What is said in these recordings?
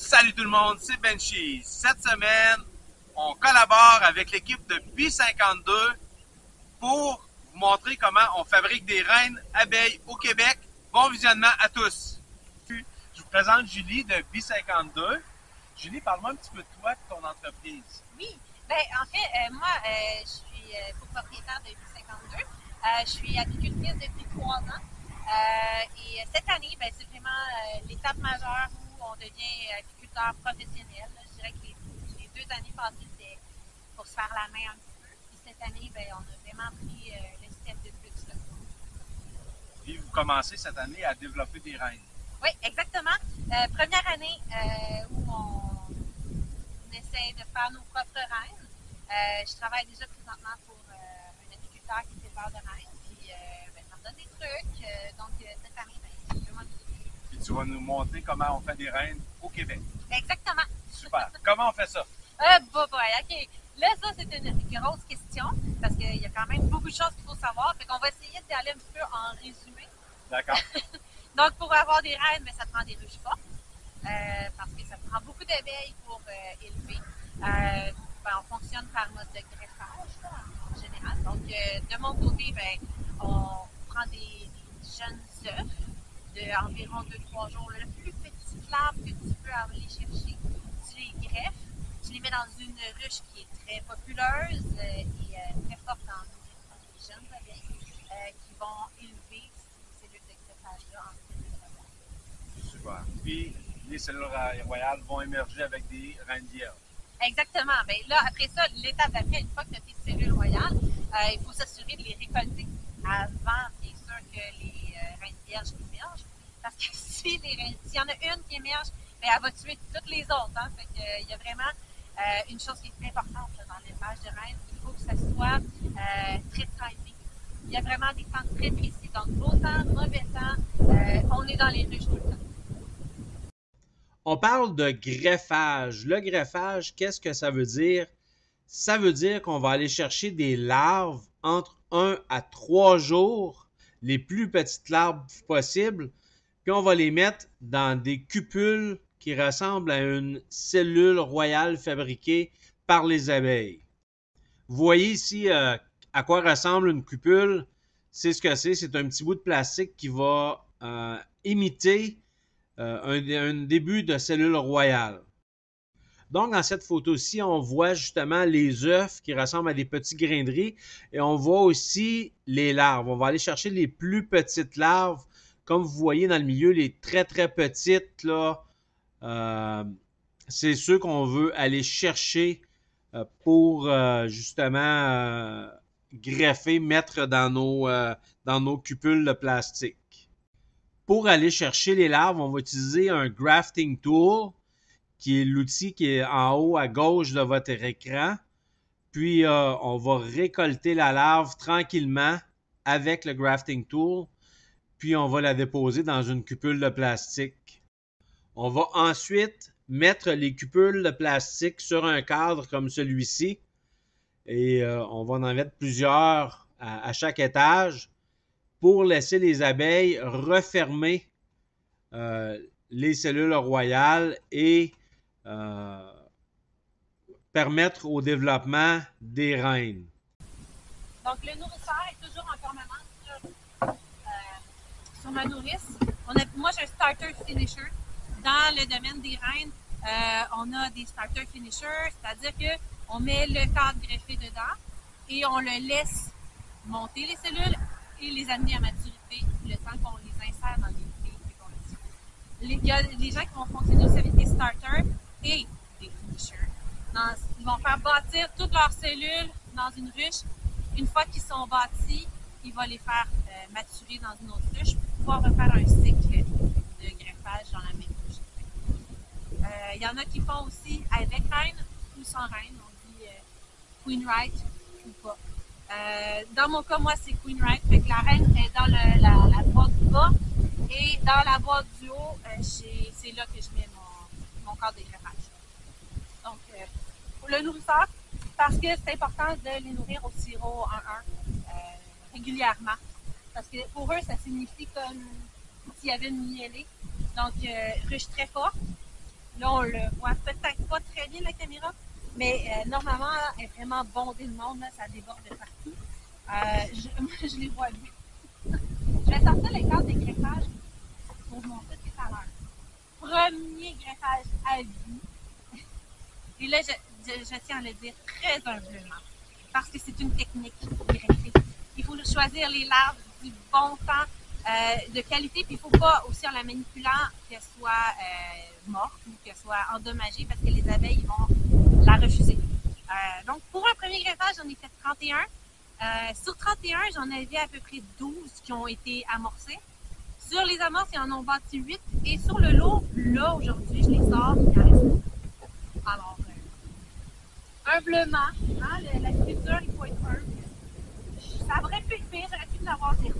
Salut tout le monde, c'est Benchy. Cette semaine, on collabore avec l'équipe de B52 pour vous montrer comment on fabrique des reines abeilles au Québec. Bon visionnement à tous. Je vous présente Julie de B52. Julie, parle-moi un petit peu de toi et de ton entreprise. Oui, ben, en fait, moi, je suis copropriétaire de B52. Je suis apicultrice depuis 3 ans. Et cette année, ben, c'est vraiment l'étape majeure où on devient apiculteur professionnel. Je dirais que les 2 années passées, c'était pour se faire la main un petit peu. Puis cette année, ben, on a vraiment pris le step de plus. Là. Puis vous commencez cette année à développer des reines. Oui, exactement. Première année où on essaie de faire nos propres reines. Je travaille déjà présentement pour un apiculteur qui fait peur de reines. Puis ben, ça me donne des trucs. Donc cette année, ben, je vais m'en occuper. Puis tu vas nous montrer comment on fait des reines au Québec. Exactement. Super. Comment on fait ça? OK. Là, ça, c'est une grosse question parce qu'il y a quand même beaucoup de choses qu'il faut savoir. Fait qu'on va essayer d'y aller un petit peu en résumé. D'accord. Donc, pour avoir des reines, ben, ça prend des ruches fortes parce que ça prend beaucoup d'abeilles pour élever. Ben, on fonctionne par mode de greffage là, en général. Donc, de mon côté, ben, on prend des jeunes œufs d'environ 2-3 jours. Le plus petit larve que tu peux aller chercher, tu les greffes. Tu les mets dans une ruche qui est très populeuse et très forte dans les jeunes abeilles qui vont élever ces cellules de greffage-là en cellules. Super. Puis les cellules royales vont émerger avec des reines vierges. Exactement. Bien là, après ça, l'étape d'après, une fois que tu as tes cellules royales, il faut s'assurer de les récolter avant, bien sûr, que les reines vierges émergent. Parce que s'il y en a une qui émerge, bien, elle va tuer toutes les autres. Hein? Fait que, il y a vraiment une chose qui est très importante là, dans l'élevage de reines, il faut que ça soit très timé. Il y a vraiment des temps très précis. Donc, beau temps, mauvais temps, on est dans les ruches tout le temps. On parle de greffage. Le greffage, qu'est-ce que ça veut dire? Ça veut dire qu'on va aller chercher des larves entre 1 à 3 jours, les plus petites larves possibles, puis on va les mettre dans des cupules qui ressemblent à une cellule royale fabriquée par les abeilles. Vous voyez ici à quoi ressemble une cupule. C'est ce que c'est. C'est un petit bout de plastique qui va imiter un début de cellule royale. Donc, dans cette photo-ci, on voit justement les œufs qui ressemblent à des petits grains de riz et on voit aussi les larves. On va aller chercher les plus petites larves. Comme vous voyez dans le milieu, les très, très petites, là, c'est ceux qu'on veut aller chercher pour justement greffer, mettre dans nos cupules de plastique. Pour aller chercher les larves, on va utiliser un grafting tool, qui est l'outil qui est en haut à gauche de votre écran. Puis, on va récolter la larve tranquillement avec le grafting tool. Puis, on va la déposer dans une cupule de plastique. On va ensuite mettre les cupules de plastique sur un cadre comme celui-ci. Et on va en mettre plusieurs à chaque étage pour laisser les abeilles refermer les cellules royales et permettre au développement des reines. Donc, le nourrisseur est toujours en permanence sur ma nourrice. Moi, j'ai un starter finisher. Dans le domaine des reines, on a des starter finishers, c'est-à-dire qu'on met le cadre greffé dedans et on le laisse monter les cellules et les amener à maturité le temps qu'on les insère dans les filles et qu'on les tue. Il y a des gens qui vont fonctionner aussi avec des starters et des finishers. Ils vont faire bâtir toutes leurs cellules dans une ruche. Une fois qu'ils sont bâtis, ils vont les faire maturer dans une autre ruche pour pouvoir refaire un cycle de greffage dans la même ruche. Il y en a qui font aussi avec reine ou sans reine. On dit queen right ou pas. Dans mon cas, moi, c'est queen right. Fait que la reine est dans la boîte du bas et dans la boîte du haut, c'est là que je mets mon cadre de greffage. Donc, pour le nourrisseur, parce que c'est important de les nourrir au sirop 1-1 régulièrement. Parce que pour eux, ça signifie comme s'il y avait une mielée. Donc, ruche très forte, Là, on le voit peut-être pas très bien la caméra, mais normalement, elle est vraiment bondée de monde, là, ça déborde de partout. Moi, je les vois bien. Je vais sortir les cadres des greffages pour vous montrer ce que ça a l'air. Premier greffage à vie. Et là, je tiens à le dire très humblement, parce que c'est une technique greffée. Il faut choisir les larves du bon temps, de qualité, puis il ne faut pas aussi en la manipulant qu'elle soit morte ou qu'elle soit endommagée, parce que les abeilles vont la refuser. Donc, pour un premier greffage, j'en ai fait 31. Sur 31, j'en avais à peu près 12 qui ont été amorcés. Sur les amorces, ils en ont bâti 8. Et sur le lot, là, aujourd'hui, je les sors, il en reste 2. Alors, humblement, hein, la sculpture, il faut être humble. Ça aurait pu être pire, j'aurais pu en avoir 0.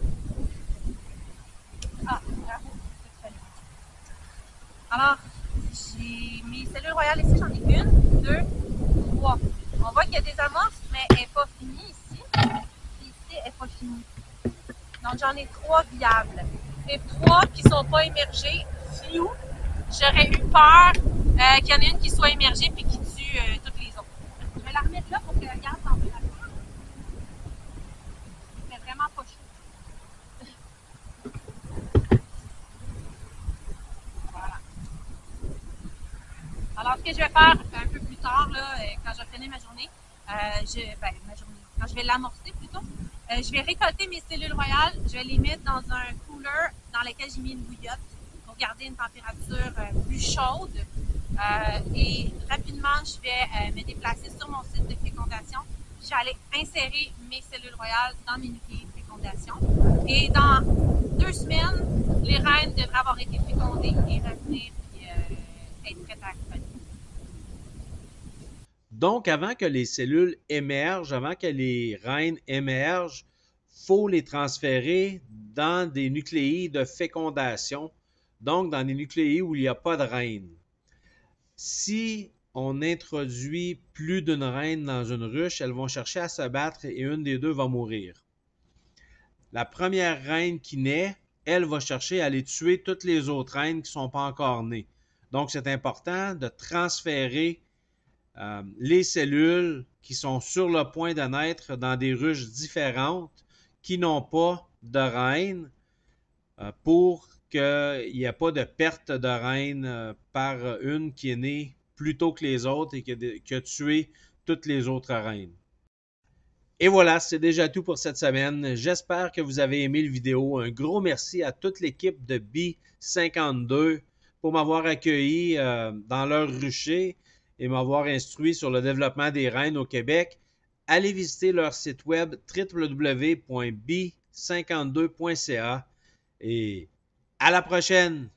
Ah, bravo. Alors, j'ai mes cellules royales ici, j'en ai 1, 2, 3. On voit qu'il y a des amorces, mais elle n'est pas finie ici. Et ici, elle n'est pas finie. Donc, j'en ai 3 viables. Les 3 qui ne sont pas émergées, flou, j'aurais eu peur qu'il y en ait une qui soit émergée et qui tue toutes les autres. Je vais la remettre là pour qu'elle garde température. C'est vraiment pas chaud. Voilà. Alors, ce que je vais faire un peu plus tard, là, quand je vais finir ma journée, quand je vais l'amorcer plutôt, je vais récolter mes cellules royales, je vais les mettre dans un cooler dans lequel j'ai mis une bouillotte pour garder une température plus chaude. Et rapidement, je vais me déplacer sur mon site de fécondation. Je vais aller insérer mes cellules royales dans mes nucléaires de fécondation. Et dans 2 semaines, les reines devraient avoir été fécondées et revenir et être prêtes à accompagner. Donc, avant que les cellules émergent, avant que les reines émergent, il faut les transférer dans des nucléaires de fécondation, donc dans des nucléaires où il n'y a pas de reine. Si on introduit plus d'une reine dans une ruche, elles vont chercher à se battre et une des deux va mourir. La première reine qui naît, elle va chercher à aller tuer toutes les autres reines qui ne sont pas encore nées. Donc, c'est important de transférer les cellules qui sont sur le point de naître dans des ruches différentes qui n'ont pas de reine pour qu'il n'y ait pas de perte de reine par une qui est née plus tôt que les autres et qui a tué toutes les autres reines. Et voilà, c'est déjà tout pour cette semaine. J'espère que vous avez aimé la vidéo. Un gros merci à toute l'équipe de Bee52 pour m'avoir accueilli dans leur rucher et m'avoir instruit sur le développement des reines au Québec. Allez visiter leur site web www.bee52.ca et à la prochaine!